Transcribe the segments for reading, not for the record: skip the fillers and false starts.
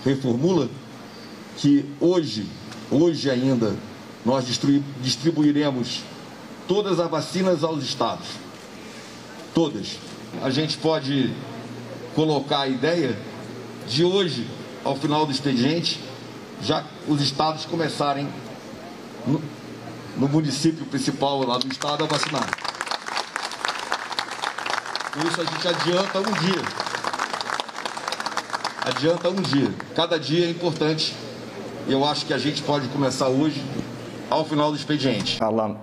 reformula que hoje ainda, nós distribuiremos todas as vacinas aos estados. Todas. A gente pode colocar a ideia de hoje, ao final do expediente, já os estados começarem no município principal lá do estado a vacinar. Com isso a gente adianta um dia. Adianta um dia. Cada dia é importante. E eu acho que a gente pode começar hoje, ao final do expediente. Carla,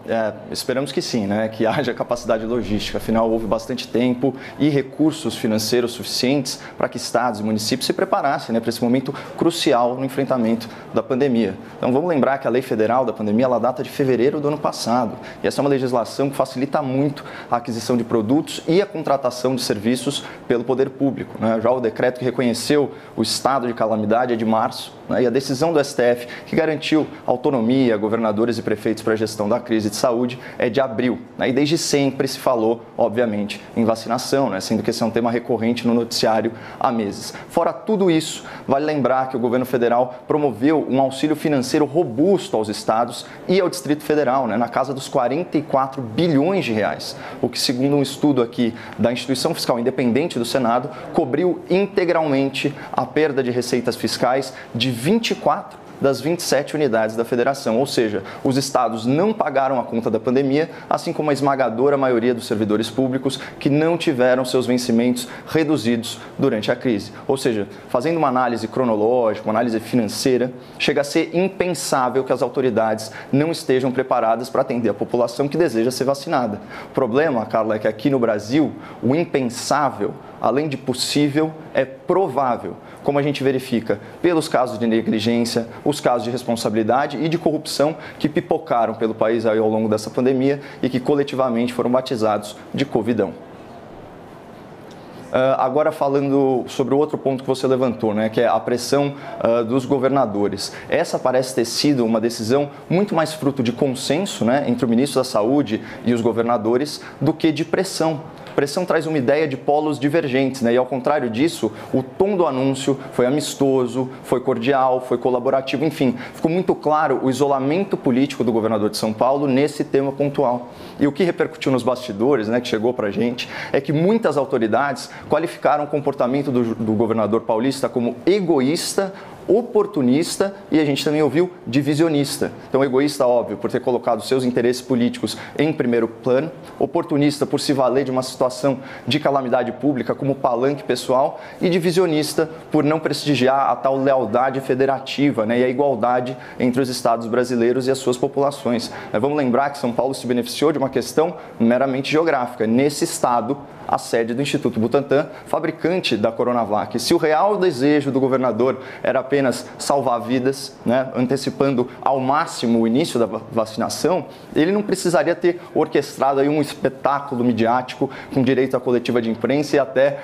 esperamos que sim, né? Que haja capacidade logística. Afinal, houve bastante tempo e recursos financeiros suficientes para que estados e municípios se preparassem, né, para esse momento crucial no enfrentamento da pandemia. Então, vamos lembrar que a lei federal da pandemia ela data de fevereiro do ano passado. E essa é uma legislação que facilita muito a aquisição de produtos e a contratação de serviços pelo poder público, né? Já o decreto que reconheceu o estado de calamidade é de março, né? E a decisão do STF que garantiu autonomia, governadores e prefeitos para a gestão da crise de saúde é de abril, né? E desde sempre se falou, obviamente, em vacinação, né? Sendo que esse é um tema recorrente no noticiário há meses. Fora tudo isso, vale lembrar que o governo federal promoveu um auxílio financeiro robusto aos estados e ao Distrito Federal, né? Na casa dos 44 bilhões de reais, o que, segundo um estudo aqui da Instituição Fiscal Independente do Senado, cobriu integralmente a perda de receitas fiscais de 24 das 27 unidades da federação, ou seja, os estados não pagaram a conta da pandemia, assim como a esmagadora maioria dos servidores públicos que não tiveram seus vencimentos reduzidos durante a crise. Ou seja, fazendo uma análise cronológica, uma análise financeira, chega a ser impensável que as autoridades não estejam preparadas para atender a população que deseja ser vacinada. O problema, Carla, é que aqui no Brasil, o impensável, além de possível, é provável, como a gente verifica pelos casos de negligência, os casos de responsabilidade e de corrupção que pipocaram pelo país ao longo dessa pandemia e que coletivamente foram batizados de Covidão. Agora falando sobre o outro ponto que você levantou, né, que é a pressão dos governadores. Essa parece ter sido uma decisão muito mais fruto de consenso, né, entre o ministro da Saúde e os governadores do que de pressão. Pressão traz uma ideia de polos divergentes, né? E ao contrário disso, o tom do anúncio foi amistoso, foi cordial, foi colaborativo, enfim, ficou muito claro o isolamento político do governador de São Paulo nesse tema pontual. E o que repercutiu nos bastidores, né, que chegou pra gente, é que muitas autoridades qualificaram o comportamento do governador paulista como egoísta, oportunista e a gente também ouviu divisionista. Então, egoísta, óbvio, por ter colocado seus interesses políticos em primeiro plano, oportunista por se valer de uma situação de calamidade pública como palanque pessoal e divisionista por não prestigiar a tal lealdade federativa, né, e a igualdade entre os estados brasileiros e as suas populações. Vamos lembrar que São Paulo se beneficiou de uma questão meramente geográfica. Nesse estado, a sede do Instituto Butantan, fabricante da Coronavac. Se o real desejo do governador era apenas salvar vidas, né, antecipando ao máximo o início da vacinação, ele não precisaria ter orquestrado aí um espetáculo midiático com direito à coletiva de imprensa e até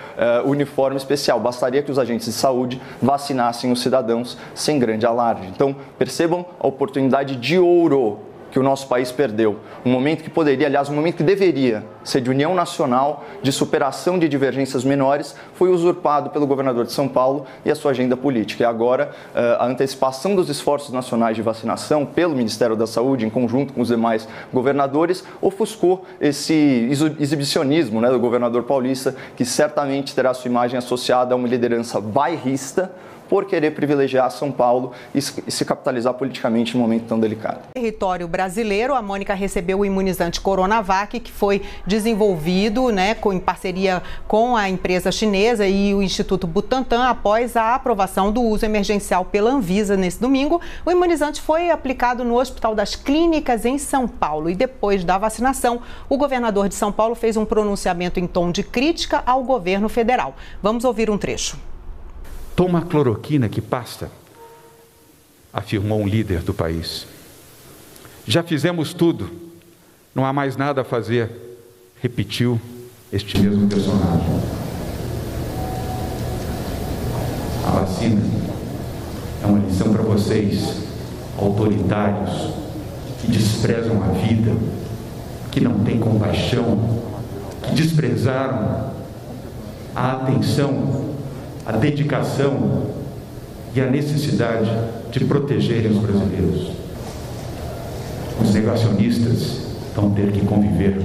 uniforme especial. Bastaria que os agentes de saúde vacinassem os cidadãos sem grande alarde. Então, percebam a oportunidade de ouro que o nosso país perdeu. Um momento que poderia, aliás, um momento que deveria ser de união nacional, de superação de divergências menores, foi usurpado pelo governador de São Paulo e a sua agenda política. E agora, a antecipação dos esforços nacionais de vacinação pelo Ministério da Saúde, em conjunto com os demais governadores, ofuscou esse exibicionismo, né, do governador paulista, que certamente terá sua imagem associada a uma liderança bairrista, por querer privilegiar São Paulo e se capitalizar politicamente num momento tão delicado. No território brasileiro, a Mônica recebeu o imunizante Coronavac, que foi desenvolvido, né, em parceria com a empresa chinesa e o Instituto Butantan, após a aprovação do uso emergencial pela Anvisa nesse domingo. O imunizante foi aplicado no Hospital das Clínicas, em São Paulo. E depois da vacinação, o governador de São Paulo fez um pronunciamento em tom de crítica ao governo federal. Vamos ouvir um trecho. Toma a cloroquina que basta, afirmou um líder do país. Já fizemos tudo, não há mais nada a fazer, repetiu este mesmo personagem. A vacina é uma lição para vocês, autoritários, que desprezam a vida, que não têm compaixão, que desprezaram a atenção, a dedicação e a necessidade de protegerem os brasileiros. Os negacionistas vão ter que conviver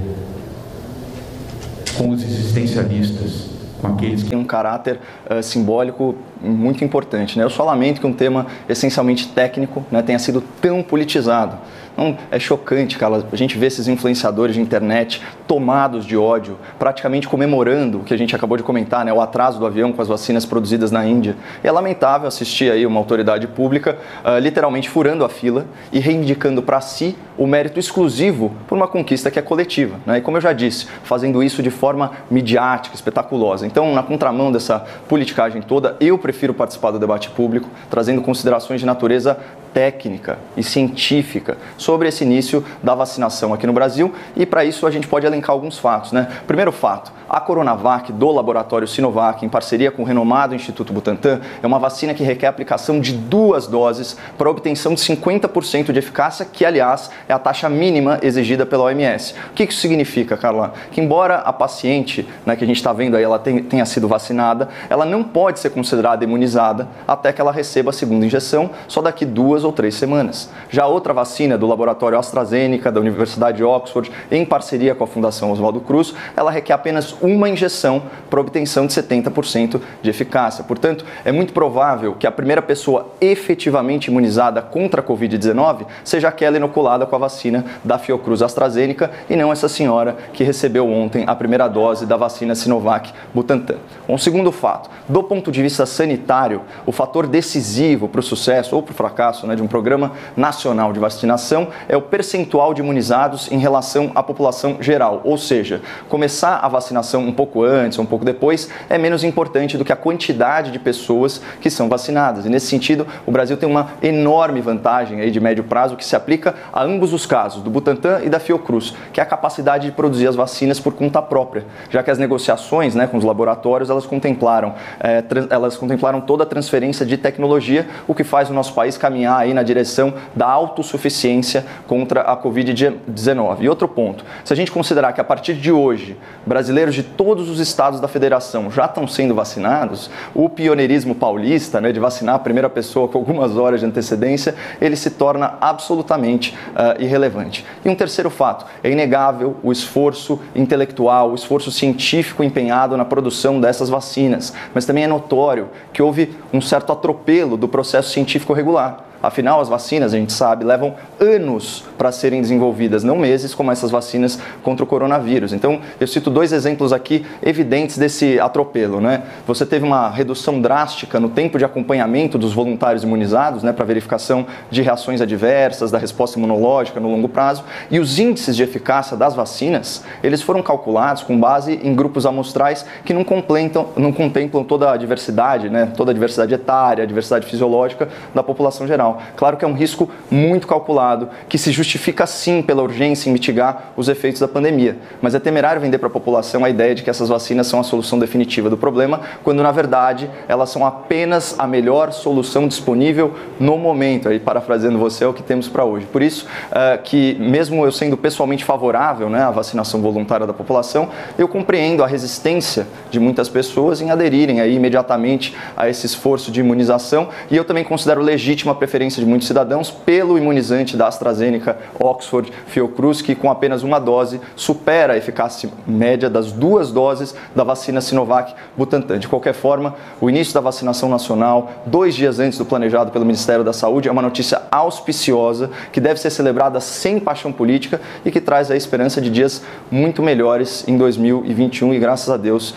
com os existencialistas, com aqueles que tem um caráter simbólico muito importante, né? Eu só lamento que um tema essencialmente técnico, né, tenha sido tão politizado. Então, é chocante, cara, a gente vê esses influenciadores de internet tomados de ódio, praticamente comemorando o que a gente acabou de comentar, né, o atraso do avião com as vacinas produzidas na Índia. E é lamentável assistir aí uma autoridade pública literalmente furando a fila e reivindicando para si o mérito exclusivo por uma conquista que é coletiva, né? E como eu já disse, fazendo isso de forma midiática, espetaculosa. Então, na contramão dessa politicagem toda, eu prefiro participar do debate público, trazendo considerações de natureza técnica e científica sobre esse início da vacinação aqui no Brasil, e para isso a gente pode elencar alguns fatos, né? Primeiro fato, a Coronavac do laboratório Sinovac, em parceria com o renomado Instituto Butantan, é uma vacina que requer a aplicação de 2 doses para obtenção de 50% de eficácia, que aliás é a taxa mínima exigida pela OMS. O que isso significa, Carla? Que embora a paciente, né, que a gente está vendo aí, ela tenha sido vacinada, ela não pode ser considerada imunizada até que ela receba a segunda injeção, só daqui 2 ou 3 semanas. Já outra vacina do laboratório AstraZeneca, da Universidade de Oxford, em parceria com a Fundação Oswaldo Cruz, ela requer apenas uma injeção para obtenção de 70% de eficácia. Portanto, é muito provável que a primeira pessoa efetivamente imunizada contra a Covid-19 seja aquela inoculada com a vacina da Fiocruz AstraZeneca e não essa senhora que recebeu ontem a primeira dose da vacina Sinovac Butantan. Um segundo fato, do ponto de vista sanitário, o fator decisivo para o sucesso ou para o fracasso, né, de um programa nacional de vacinação é o percentual de imunizados em relação à população geral, ou seja, começar a vacinação um pouco antes ou um pouco depois é menos importante do que a quantidade de pessoas que são vacinadas. E nesse sentido, o Brasil tem uma enorme vantagem aí de médio prazo que se aplica a ambos os casos, do Butantan e da Fiocruz, que é a capacidade de produzir as vacinas por conta própria, já que as negociações, né, com os laboratórios, elas contemplaram toda a transferência de tecnologia, o que faz o nosso país caminhar aí na direção da autossuficiência contra a Covid-19. E outro ponto, se a gente considerar que a partir de hoje, brasileiros de todos os estados da federação já estão sendo vacinados, o pioneirismo paulista, né, de vacinar a primeira pessoa com algumas horas de antecedência, ele se torna absolutamente irrelevante. E um terceiro fato, é inegável o esforço intelectual, o esforço científico empenhado na produção dessas vacinas, mas também é notório que houve um certo atropelo do processo científico regular. Afinal, as vacinas, a gente sabe, levam anos para serem desenvolvidas, não meses, como essas vacinas contra o coronavírus. Então, eu cito 2 exemplos aqui evidentes desse atropelo, né? Você teve uma redução drástica no tempo de acompanhamento dos voluntários imunizados, né, para verificação de reações adversas, da resposta imunológica no longo prazo, e os índices de eficácia das vacinas, eles foram calculados com base em grupos amostrais que não contemplam toda a diversidade, né, toda a diversidade etária, a diversidade fisiológica da população geral. Claro que é um risco muito calculado, que se justifica sim pela urgência em mitigar os efeitos da pandemia, mas é temerário vender para a população a ideia de que essas vacinas são a solução definitiva do problema, quando na verdade elas são apenas a melhor solução disponível no momento, aí parafraseando você, é o que temos para hoje. Por isso que mesmo eu sendo pessoalmente favorável, né, à vacinação voluntária da população, eu compreendo a resistência de muitas pessoas em aderirem aí imediatamente a esse esforço de imunização, e eu também considero legítima a preferência de muitos cidadãos pelo imunizante da AstraZeneca, Oxford, Fiocruz, que com apenas uma dose supera a eficácia média das 2 doses da vacina Sinovac Butantan. De qualquer forma, o início da vacinação nacional, 2 dias antes do planejado pelo Ministério da Saúde, é uma notícia auspiciosa, que deve ser celebrada sem paixão política e que traz a esperança de dias muito melhores em 2021 e graças a Deus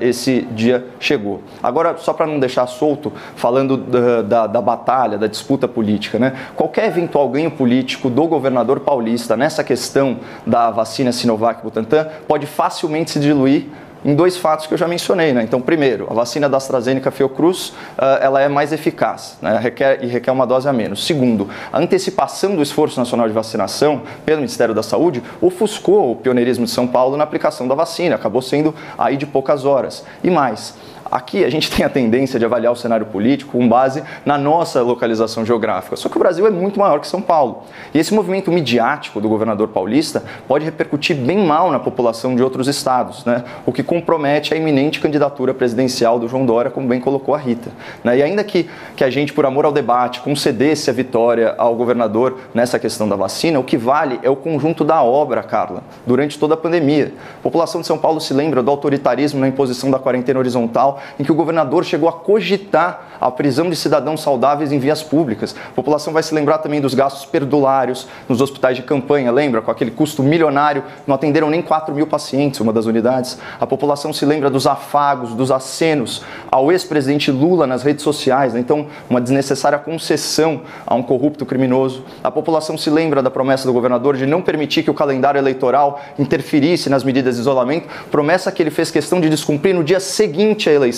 esse dia chegou. Agora, só para não deixar solto, falando da batalha, da disputa política, né? Qualquer eventual ganho político do governador paulista nessa questão da vacina Sinovac Butantan pode facilmente se diluir em 2 fatos que eu já mencionei, né? Então, primeiro, a vacina da AstraZeneca Fiocruz, ela é mais eficaz, né? requer uma dose a menos. Segundo, a antecipação do esforço nacional de vacinação pelo Ministério da Saúde ofuscou o pioneirismo de São Paulo na aplicação da vacina, acabou sendo aí de poucas horas. E mais, Aqui a gente tem a tendência de avaliar o cenário político com base na nossa localização geográfica. Só que o Brasil é muito maior que São Paulo. E esse movimento midiático do governador paulista pode repercutir bem mal na população de outros estados, né? O que compromete a iminente candidatura presidencial do João Dória, como bem colocou a Rita, né? E ainda que a gente, por amor ao debate, concedesse a vitória ao governador nessa questão da vacina, o que vale é o conjunto da obra, Carla, durante toda a pandemia. A população de São Paulo se lembra do autoritarismo na imposição da quarentena horizontal, em que o governador chegou a cogitar a prisão de cidadãos saudáveis em vias públicas. A população vai se lembrar também dos gastos perdulários nos hospitais de campanha, lembra? Com aquele custo milionário, não atenderam nem 4 mil pacientes, uma das unidades. A população se lembra dos afagos, dos acenos ao ex-presidente Lula nas redes sociais, né? Então, uma desnecessária concessão a um corrupto criminoso. A população se lembra da promessa do governador de não permitir que o calendário eleitoral interferisse nas medidas de isolamento, promessa que ele fez questão de descumprir no dia seguinte à eleição.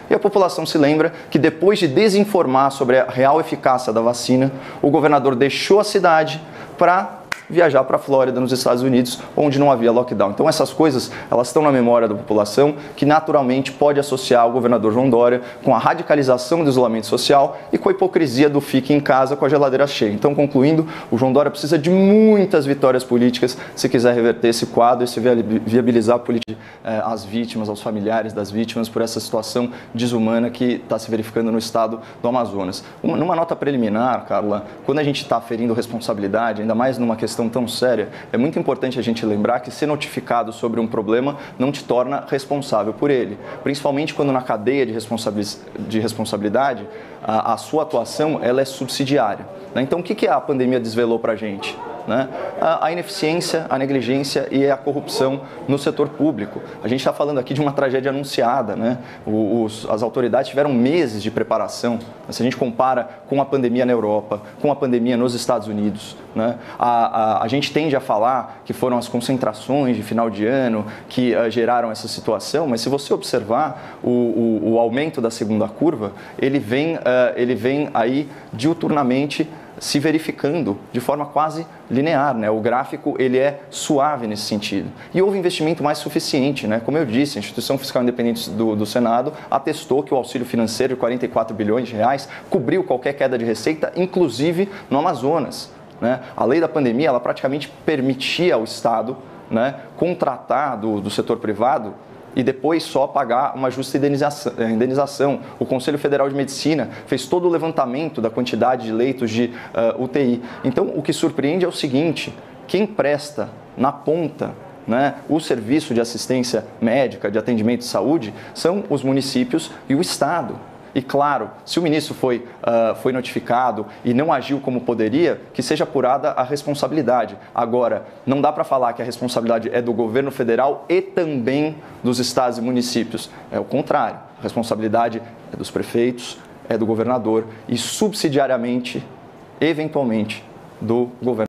E a população se lembra que depois de desinformar sobre a real eficácia da vacina, o governador deixou a cidade para viajar para a Flórida, nos Estados Unidos, onde não havia lockdown. Então essas coisas, elas estão na memória da população, que naturalmente pode associar o governador João Dória com a radicalização do isolamento social e com a hipocrisia do fique em casa com a geladeira cheia. Então, concluindo, o João Dória precisa de muitas vitórias políticas se quiser reverter esse quadro e se viabilizar as vítimas, aos familiares das vítimas, por essa situação desumana que está se verificando no estado do Amazonas. Numa nota preliminar, Carla, quando a gente está ferindo responsabilidade, ainda mais numa questão tão séria, é muito importante a gente lembrar que ser notificado sobre um problema não te torna responsável por ele. Principalmente quando na cadeia de responsabilidade, a sua atuação ela é subsidiária, né? Então, o que a pandemia desvelou para a gente? Né? A ineficiência, a negligência e a corrupção no setor público. A gente está falando aqui de uma tragédia anunciada, né? As autoridades tiveram meses de preparação. Se a gente compara com a pandemia na Europa, com a pandemia nos Estados Unidos, né? A gente tende a falar que foram as concentrações de final de ano que geraram essa situação, mas se você observar o aumento da segunda curva, ele vem aí diuturnamente se verificando de forma quase linear, né? O gráfico ele é suave nesse sentido. E houve investimento mais suficiente, né? Como eu disse, a Instituição Fiscal Independente do Senado atestou que o auxílio financeiro de 44 bilhões de reais cobriu qualquer queda de receita, inclusive no Amazonas, né? A lei da pandemia ela praticamente permitia ao Estado, né, contratar do setor privado e depois só pagar uma justa indenização. O Conselho Federal de Medicina fez todo o levantamento da quantidade de leitos de UTI. Então, o que surpreende é o seguinte: quem presta na ponta, né, o serviço de assistência médica, de atendimento de saúde, são os municípios e o Estado. E claro, se o ministro foi notificado e não agiu como poderia, que seja apurada a responsabilidade. Agora, não dá para falar que a responsabilidade é do governo federal e também dos estados e municípios. É o contrário. A responsabilidade é dos prefeitos, é do governador e subsidiariamente, eventualmente, do governo.